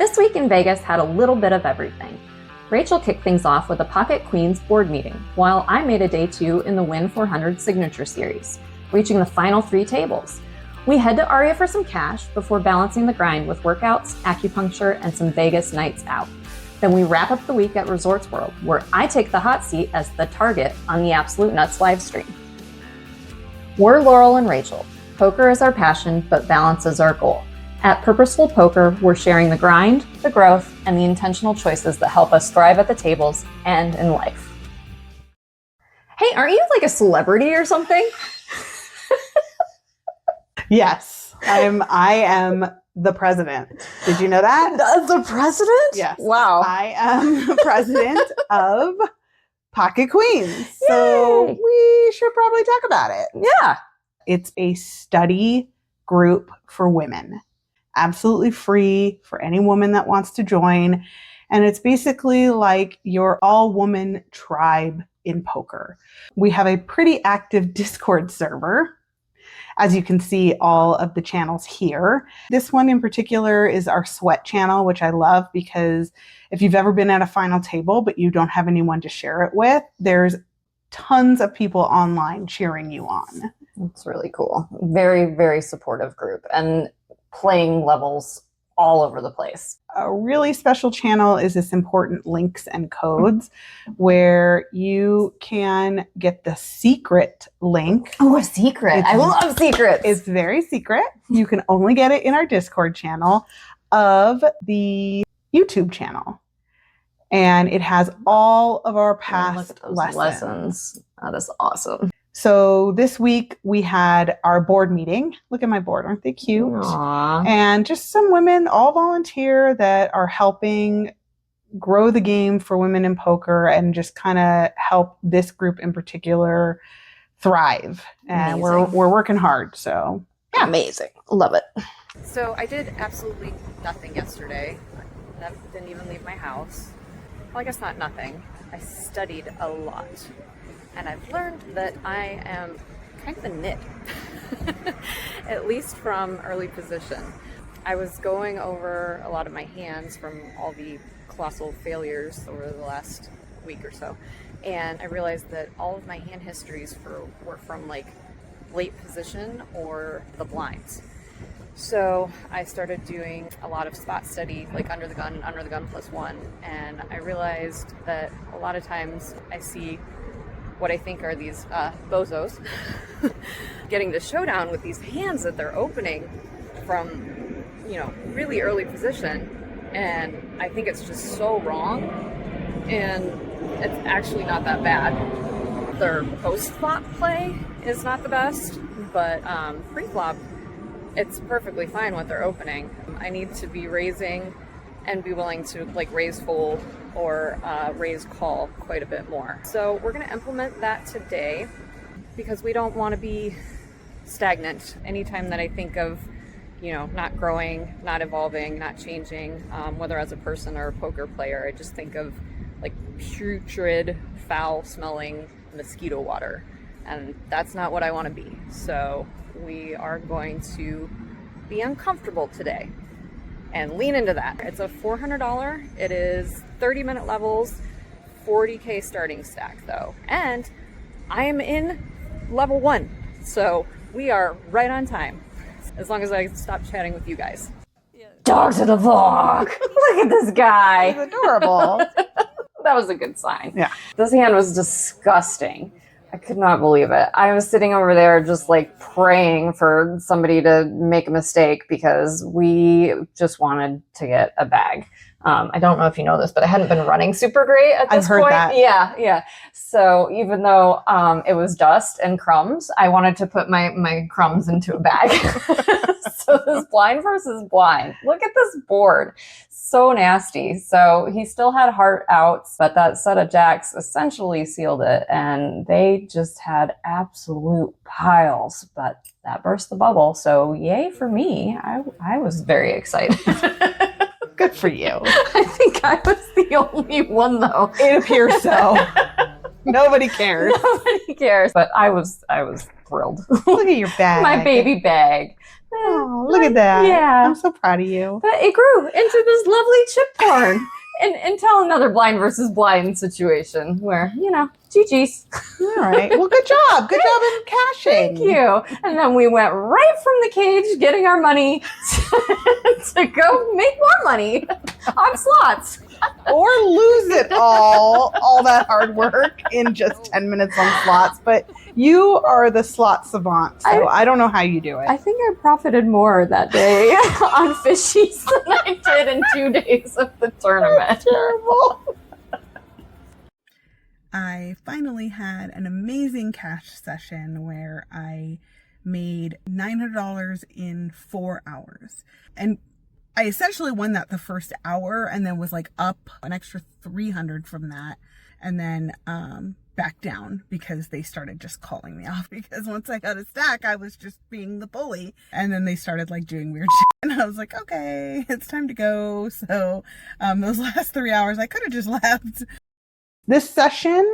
This week in Vegas had a little bit of everything. Rachel kicked things off with a Pocket Queens board meeting, while I made a day 2 in the Wynn 400 Signature Series, reaching the final 3 tables. We head to Aria for some cash before balancing the grind with workouts, acupuncture, and some Vegas nights out. Then we wrap up the week at Resorts World, where I take the hot seat as the target on the Absolute Nuts live stream. We're Laurel and Rachel. Poker is our passion, but balance is our goal. At Purposeful Poker, we're sharing the grind, the growth, and the intentional choices that help us thrive at the tables and in life. Hey, aren't you like a celebrity or something? Yes, I am the president. Did you know that? The president? Yes. Wow. I am the president of Pocket Queens. Yay. So we should probably talk about it. Yeah. It's a study group for women. Absolutely free for any woman that wants to join. And it's basically like your all-woman tribe in poker. We have a pretty active Discord server. As you can see, all of the channels here. This one in particular is our sweat channel, which I love because if you've ever been at a final table, but you don't have anyone to share it with, there's tons of people online cheering you on. It's really cool. Very, very supportive group and playing levels all over the place. A really special channel is this important links and codes where you can get the secret link. Oh, a secret. I love secrets. It's very secret. You can only get it in our Discord channel of the YouTube channel. And it has all of our past lessons. That is awesome. So this week we had our board meeting. Look at my board. Aren't they cute? Aww. And just some women, all volunteer, that are helping grow the game for women in poker and just kind of help this group in particular thrive. And we're working hard. So yeah. Amazing. Love it. So I did absolutely nothing yesterday. I didn't even leave my house. Well, I guess not nothing. I studied a lot. And I've learned that I am kind of a nit, at least from early position. I was going over a lot of my hands from all the colossal failures over the last week or so. And I realized that all of my hand histories were from like late position or the blinds. So I started doing a lot of spot study, like under the gun +1. And I realized that a lot of times I see what I think are these bozos getting to showdown with these hands that they're opening from, really early position. And I think it's just so wrong. And it's actually not that bad. Their post-flop play is not the best, but pre-flop, it's perfectly fine what they're opening. I need to be raising and be willing to like raise fold or raise call quite a bit more. So we're gonna implement that today because we don't wanna be stagnant. Anytime that I think of, not growing, not evolving, not changing, whether as a person or a poker player, I just think of like putrid, foul smelling mosquito water. And that's not what I wanna be. So we are going to be uncomfortable today and lean into that. It's a $400. It is 30-minute levels, 40K starting stack though. And I am in level 1. So we are right on time. As long as I stop chatting with you guys. Dogs of the vlog. Look at this guy. it's adorable. That was a good sign. Yeah. This hand was disgusting. I could not believe it. I was sitting over there just like praying for somebody to make a mistake because we just wanted to get a bag. I don't know if you know this, but I hadn't been running super great at this point. I've heard that. Yeah. So even though it was dust and crumbs, I wanted to put my crumbs into a bag. So this blind versus blind. Look at this board. So nasty. So he still had heart outs, but that set of jacks essentially sealed it. And they just had absolute piles, but that burst the bubble. So yay for me. I was very excited. Good for you. I think I was the only one though. It appears so. Nobody cares. Nobody cares. But I was thrilled. Look at your bag. My baby bag. Oh, look at that. Yeah. I'm so proud of you. But it grew into this lovely chip corn. Until another blind versus blind situation where, GG's. All right. Well, good job. Good job in cashing. Thank you. And then we went right from the cage getting our money to go make more money on slots. Or lose it all that hard work in just 10 minutes on slots. But you are the slot savant, so I don't know how you do it. I think I profited more that day on fishies than I did in 2 days of the tournament. That's terrible. I finally had an amazing cash session where I made $900 in 4 hours. And I essentially won that the first hour and then was like up an extra 300 from that. And then back down because they started just calling me off because once I got a stack, I was just being the bully. And then they started like doing weird shit. And I was like, okay, it's time to go. So those last 3 hours, I could have just left. This session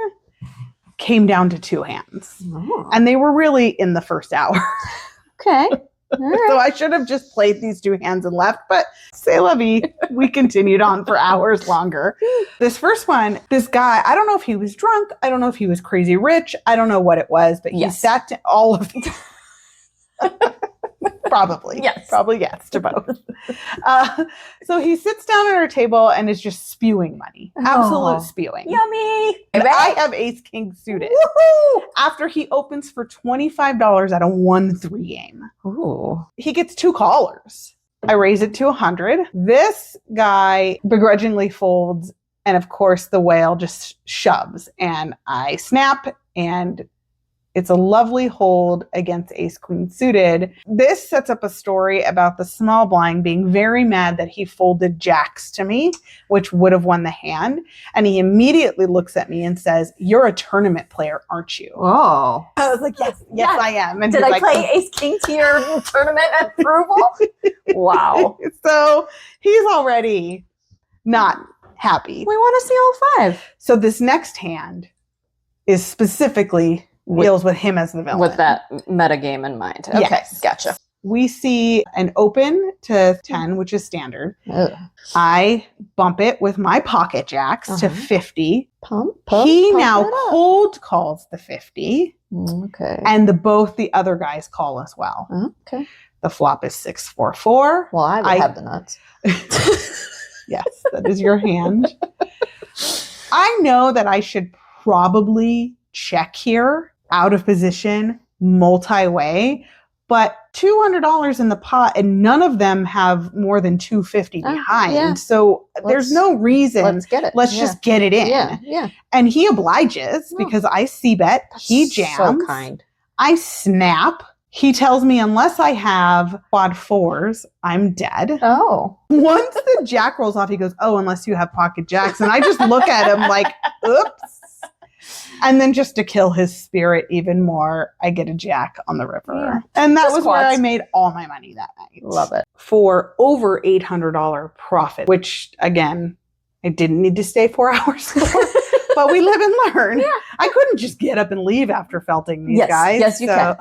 came down to 2 hands. Oh. And they were really in the first hour. Okay. Right. So I should have just played these 2 hands and left, but c'est la vie. We continued on for hours longer. This first one, this guy, I don't know if he was drunk. I don't know if he was crazy rich. I don't know what it was, but he sat to all of these. Probably. Yes. Probably yes to both. So he sits down at our table and is just spewing money. Absolute spewing. Yummy. And I have ace king suited. Woohoo! After he opens for $25 at a 1-3 game. Ooh. He gets 2 callers. I raise it to 100. This guy begrudgingly folds. And of course the whale just shoves and I snap and it's a lovely hold against ace queen suited. This sets up a story about the small blind being very mad that he folded jacks to me, which would have won the hand. And he immediately looks at me and says, "You're a tournament player, aren't you?" Oh. I was like, yes, I am. And did he's I play ace king to your tournament approval? Wow. So he's already not happy. We want to see all 5. So this next hand is specifically deals with him as the villain. With that metagame in mind. Okay, yes. Gotcha. We see an open to 10, which is standard. Ugh. I bump it with my pocket jacks to 50. Pump He now cold calls the 50. Okay. And both the other guys call as well. Okay. The flop is 6-4-4. Well, I have the nuts. Yes, that is your hand. I know that I should probably check here, out of position, multi-way, but $200 in the pot and none of them have more than 250 behind. Yeah. So there's no reason. Let's get it. Let's just get it in. Yeah. And he obliges because I see bet. He jams. So kind. I snap. He tells me unless I have quad 4s, I'm dead. Oh. Once the jack rolls off, he goes, "Oh, unless you have pocket jacks." And I just look at him like, oops. And then just to kill his spirit even more, I get a jack on the river. Yeah. And that Just was where quads. I made all my money that night. Love it. For over $800 profit, which again, I didn't need to stay 4 hours for. But we live and learn. Yeah. I couldn't just get up and leave after felting these guys. Yes, you can.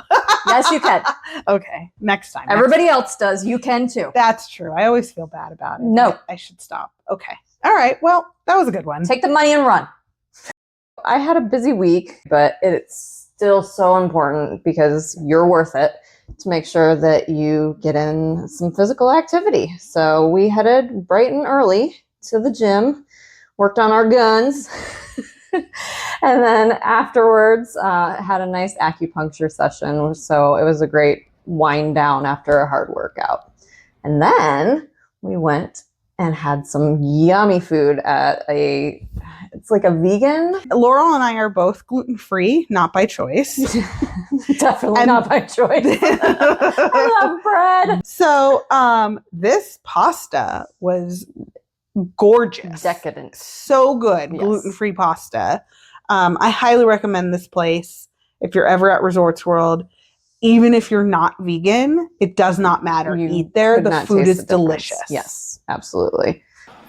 Yes, you can. Okay, next time. Everybody else does. You can too. That's true. I always feel bad about it. No. I should stop. Okay. All right. Well, that was a good one. Take the money and run. I had a busy week, but it's still so important because you're worth it to make sure that you get in some physical activity. So we headed bright and early to the gym, worked on our guns, and then afterwards had a nice acupuncture session. So it was a great wind down after a hard workout. And then we went and had some yummy food at it's like a vegan. Laurel and I are both gluten-free, not by choice. Definitely not by choice. I love bread. So this pasta was gorgeous. Decadent. So good. Yes. Gluten-free pasta. I highly recommend this place if you're ever at Resorts World. Even if you're not vegan, it does not matter. Eat there. The food is delicious. Yes, absolutely.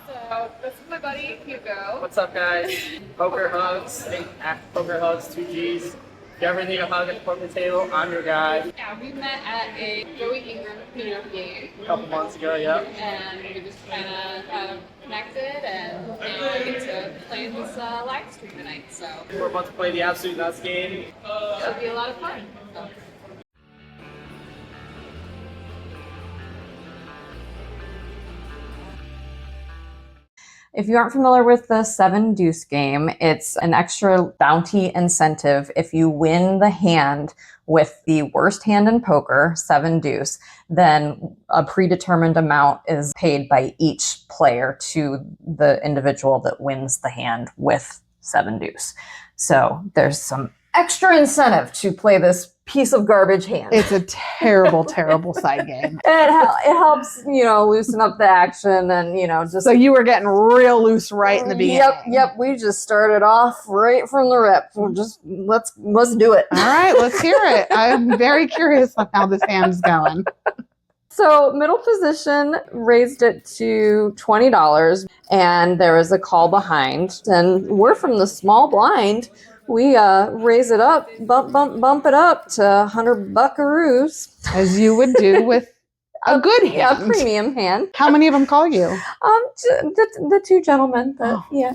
So this is my buddy Hugo. What's up, guys? Poker hugs, 2 Gs. you ever need a hug at the poker table, I'm your guy. Yeah, we met at a Joey Ingram game A couple months ago, yep. and we just kind of connected and now we get to play this live stream tonight. So We're about to play the Absolute Nuts game. it'll be a lot of fun. So. If you aren't familiar with the 7 Deuce game, it's an extra bounty incentive if you win the hand with the worst hand in poker, 7 Deuce, then a predetermined amount is paid by each player to the individual that wins the hand with 7 Deuce. So there's some extra incentive to play this piece of garbage hand. It's a terrible, terrible side game. It helps, loosen up the action and, just... So you were getting real loose right in the beginning. Yep. We just started off right from the rip. We'll just, let's do it. All right, let's hear it. I'm very curious on how this hand's going. So middle position raised it to $20 and there was a call behind. And we're from the small blind. We raise it up, bump it up to 100 buckaroos. As you would do with a good hand. Yeah, a premium hand. How many of them call you? The 2 gentlemen.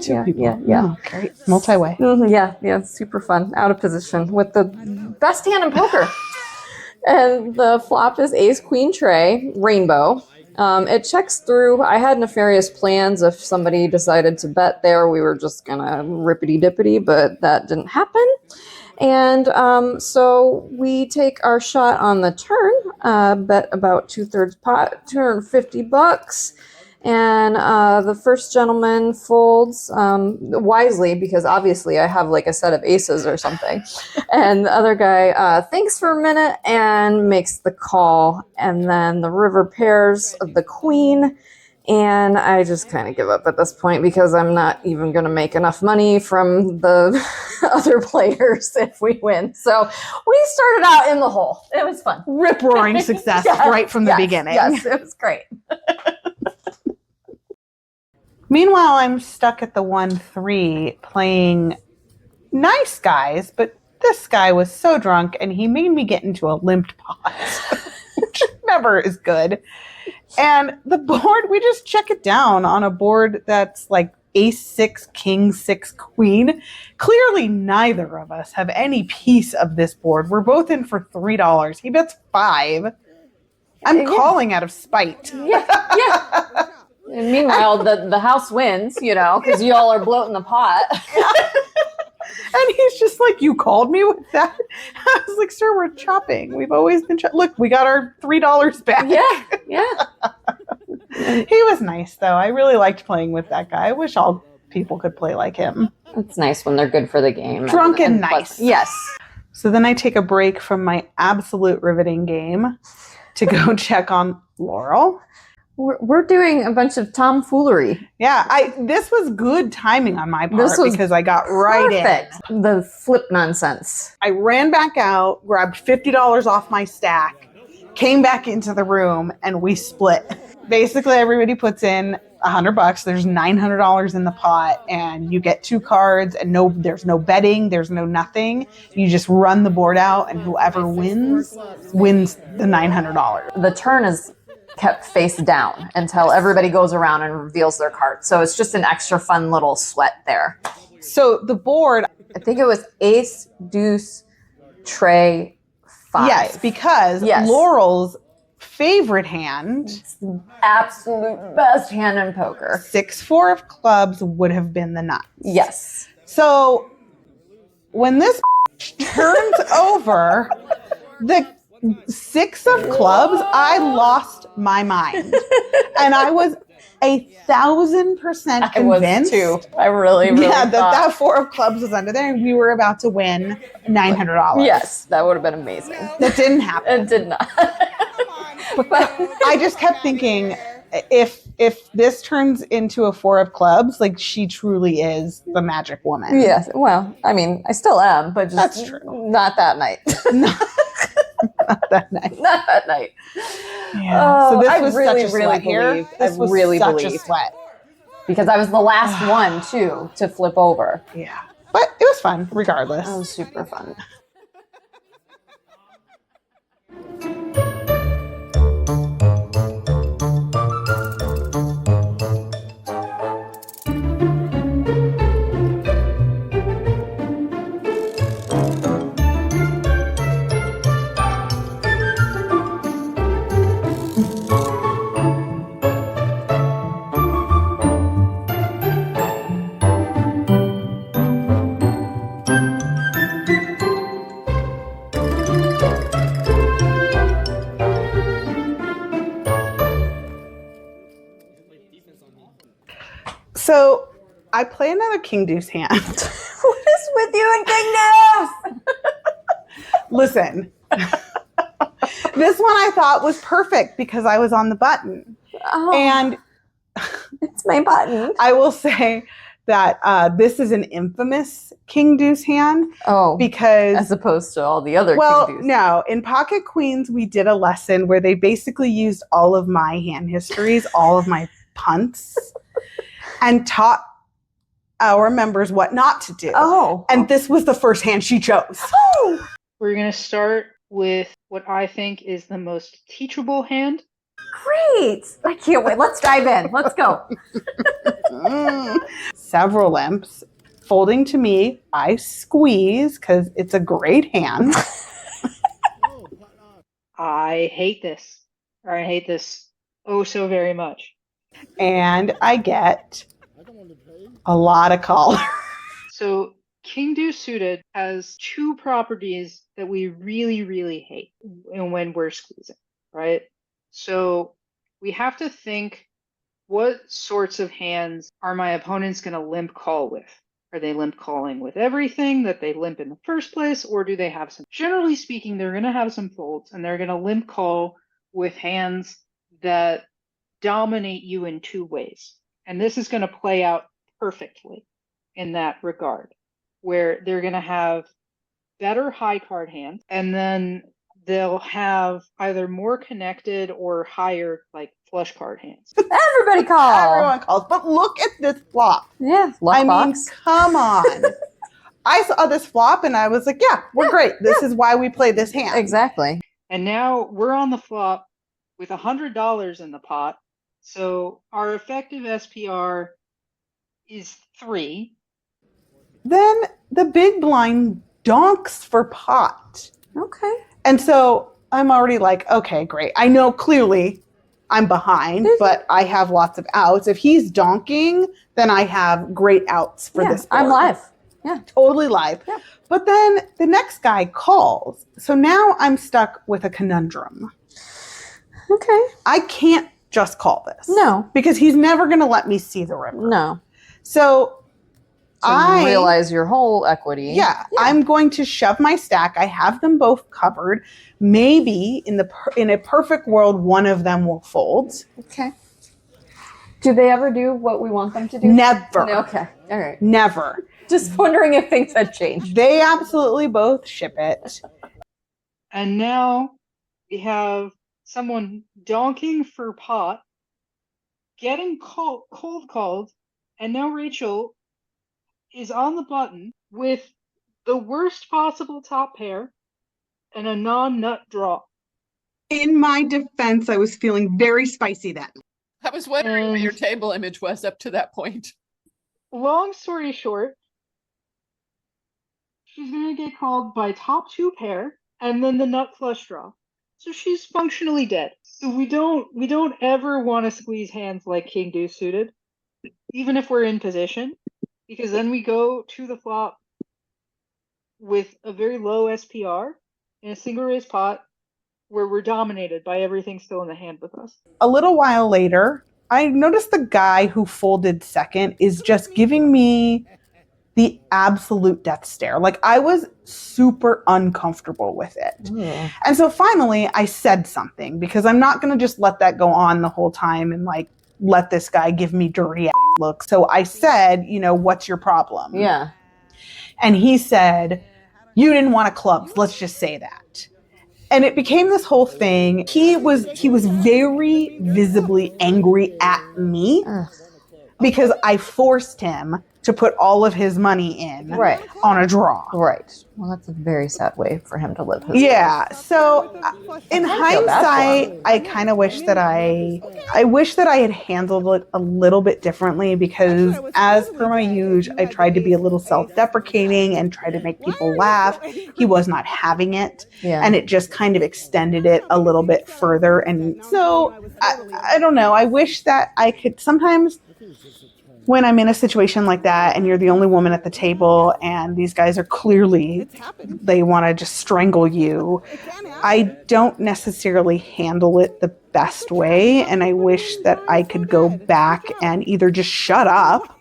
Two people. Yeah. Oh, great. Multi-way. Yeah, super fun. Out of position with the best hand in poker. And the flop is ace, queen, tray, rainbow. It checks through. I had nefarious plans. If somebody decided to bet there, we were just going to rippity-dippity, but that didn't happen. And so we take our shot on the turn, bet about 2/3 pot, $250. And the first gentleman folds wisely because obviously I have like a set of aces or something. And the other guy thinks for a minute and makes the call. And then the river pairs the queen. And I just kind of give up at this point because I'm not even going to make enough money from the other players if we win. So we started out in the hole. It was fun. Rip-roaring success right from the beginning. Yes, it was great. Meanwhile, I'm stuck at the 1-3 playing nice guys, but this guy was so drunk and he made me get into a limped pot, which never is good. And the board, we just check it down on a board that's like ace 6, king 6, queen. Clearly, neither of us have any piece of this board. We're both in for $3. He bets 5. I'm calling out of spite. Yeah. And meanwhile, the house wins, because you all are bloating the pot. And he's just like, you called me with that? I was like, sir, we're chopping. We've always been Look, we got our $3 back. Yeah. He was nice, though. I really liked playing with that guy. I wish all people could play like him. It's nice when they're good for the game. Drunk and nice. Yes. So then I take a break from my absolute riveting game to go check on Laurel. We're doing a bunch of tomfoolery. Yeah, this was good timing on my part because I got right in. The flip nonsense. I ran back out, grabbed $50 off my stack, came back into the room, and we split. Basically, everybody puts in $100. There's $900 in the pot, and you get 2 cards, and there's no betting, there's no nothing. You just run the board out, and whoever wins the $900. The turn is kept face down until everybody goes around and reveals their cards. So it's just an extra fun little sweat there. So the board, I think it was ace, deuce, tray, 5. Yes, because Laurel's favorite hand, it's the absolute best hand in poker. 6-4 of clubs would have been the nuts. Yes. So when this turns over the 6 of clubs, I lost my mind. And I was 1,000% convinced. I was too. I really thought that 4 of clubs was under there and we were about to win $900. Yes, that would have been amazing. That didn't happen. It did not. But I just kept thinking, if this turns into a 4 of clubs, like she truly is the magic woman. Yes. Well, I mean, I still am, but just that's true. Not that night. Not that night. Not that night. Yeah. So this was really, such a really sweat here. believed. This was really such believed. a sweat. Because I was the last one, too, to flip over. Yeah. But it was fun, regardless. It was super fun. So I play another King Deuce hand. What is with you and King Deuce? Listen, this one I thought was perfect because I was on the button. Oh, And it's my button. I will say that this is an infamous King Deuce hand Oh, because, as opposed to all the other well, King Deuce. no, in Pocket Queens, we did a lesson where they basically used all of my hand histories, all of my punts, and taught our members what not to do. Oh. And this was the first hand she chose. Oh. We're going to start with what I think is the most teachable hand. Great. I can't wait. Let's dive in. Let's go. Several limps. Folding to me, I squeeze because it's a great hand. I hate this. Or I hate this oh so very much. And I get a lot of color. So King Deuce suited has two properties that we really, really hate when we're squeezing, right? So we have to think, what sorts of hands are my opponents going to limp call with? Are they limp calling with everything that they limp in the first place, or do they have some? Generally speaking, they're going to have some folds, and they're going to limp call with hands that dominate you in two ways. And this is going to play out perfectly in that regard, where they're going to have better high card hands, and then they'll have either more connected or higher like flush card hands. Everybody call. Everyone calls. But look at this flop. Yeah. I mean, Box. come on. I saw this flop and I was like, yeah, we're great. This is why we play this hand. Exactly. And now we're on the flop with $100 in the pot. So our effective SPR is 3. Then the big blind donks for pot. Okay. And so I'm already like, okay, great. I know clearly I'm behind, but I have lots of outs. If he's donking, then I have great outs for this board. I'm live. Yeah. Totally live. Yeah. But then the next guy calls. So now I'm stuck with a conundrum. Okay. I can't just call this. No. Because he's never going to let me see the river. No. So I realize your whole equity. Yeah, I'm going to shove my stack. I have them both covered. Maybe in a perfect world, one of them will fold. Okay. Do they ever do what we want them to do? Never. Okay. All right. Never. Just wondering if things had changed. They absolutely both ship it. And now we have someone donking for pot, getting cold called, and now Rachel is on the button with the worst possible top pair and a non-nut draw. In my defense, I was feeling very spicy then. I was wondering what your table image was up to that point. Long story short, she's going to get called by top 2 pair and then the nut flush draw. So she's functionally dead. So we don't ever want to squeeze hands like King Deuce suited, even if we're in position, because then we go to the flop with a very low SPR in a single raise pot where we're dominated by everything still in the hand with us. A little while later, I noticed the guy who folded second is just giving me the absolute death stare. Like, I was super uncomfortable with it. Yeah. And so finally I said something, because I'm not going to just let that go on the whole time and like let this guy give me dirty look. So I said, what's your problem? Yeah. And he said, you didn't want a clubs. Let's just say that. And it became this whole thing. He was very visibly angry at me because I forced him to put all of his money in on a draw. Right. Well, that's a very sad way for him to live his life. So in hindsight, I kind of wish that I wish that I had handled it a little bit differently, because as per my usual, I tried to be a little self-deprecating and try to make people laugh. He was not having it. Yeah. And it just kind of extended it a little bit further. And so I don't know. I wish that I could sometimes when I'm in a situation like that and you're the only woman at the table and these guys are clearly, they want to just strangle you, I don't necessarily handle it the best way. And I wish that I could go back and either just shut up,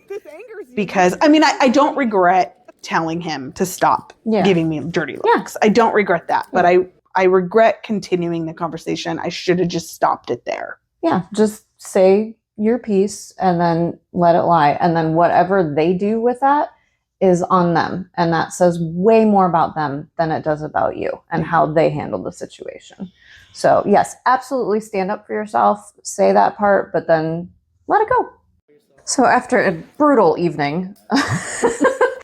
because I don't regret telling him to stop giving me dirty looks. I don't regret that, but I regret continuing the conversation. I should have just stopped it there. Yeah, just say your piece and then let it lie. And then whatever they do with that is on them. And that says way more about them than it does about you and how they handle the situation. So yes, absolutely stand up for yourself, say that part, but then let it go. So after a brutal evening,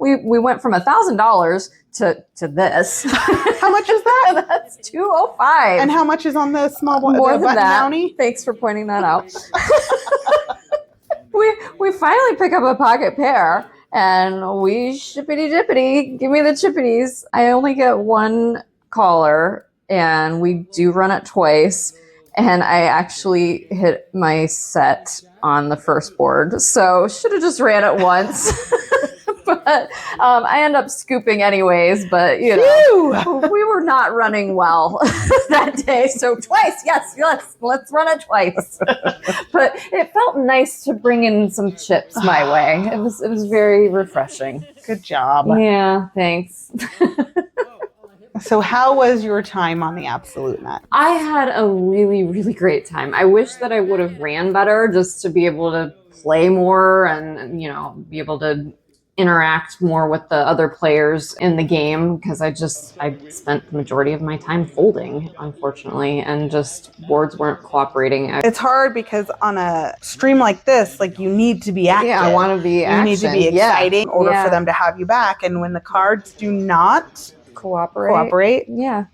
we went from $1,000 to this. How much is that? That's $205. And how much is on the small More than button that. brownie? Thanks for pointing that out. we finally pick up a pocket pair and we shippity dippity, give me the chippities. I only get one caller and we do run it twice. And I actually hit my set on the first board. So should have just ran it once. But I end up scooping anyways. But, you know, we were not running well that day. So twice, yes, let's run it twice. But it felt nice to bring in some chips my way. It was very refreshing. Good job. Yeah, thanks. So how was your time on the Absolute Net? I had a really, really great time. I wish that I would have ran better just to be able to play more and, you know, be able to interact more with the other players in the game, because I spent the majority of my time folding, unfortunately, and just boards weren't cooperating. It's hard because on a stream like this, like, you need to be active. Yeah, I want to be You need to be exciting in order for them to have you back. And when the cards do not cooperate. Yeah.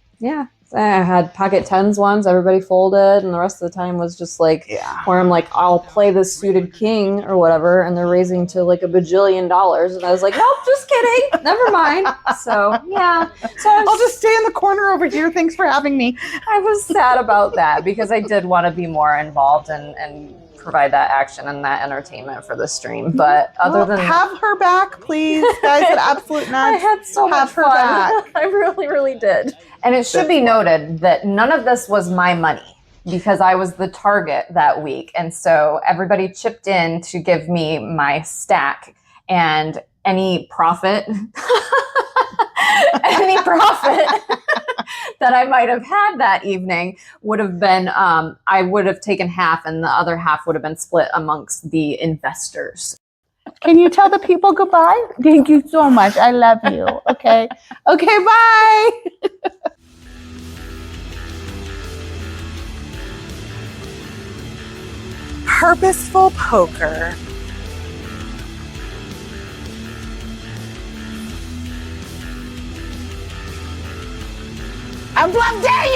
I had pocket tens once, everybody folded, and the rest of the time was just like, where I'm like, I'll play this suited king or whatever, and they're raising to like $1 bajillion, and I was like, nope, just kidding, never mind. So yeah, so I'll just stay in the corner over here. Thanks for having me. I was sad about that because I did want to be more involved and provide that action and that entertainment for the stream. But other than have her back, please, guys at Absolute Nuts. I had so much fun. Back. I really, really did. And it should be noted that none of this was my money because I was the target that week. And so everybody chipped in to give me my stack, and any profit that I might have had that evening would have been, I would have taken half, and the other half would have been split amongst the investors. Can you tell the people goodbye? Thank you so much. I love you. Okay. Okay, bye. Purposeful poker. I'm bluff day!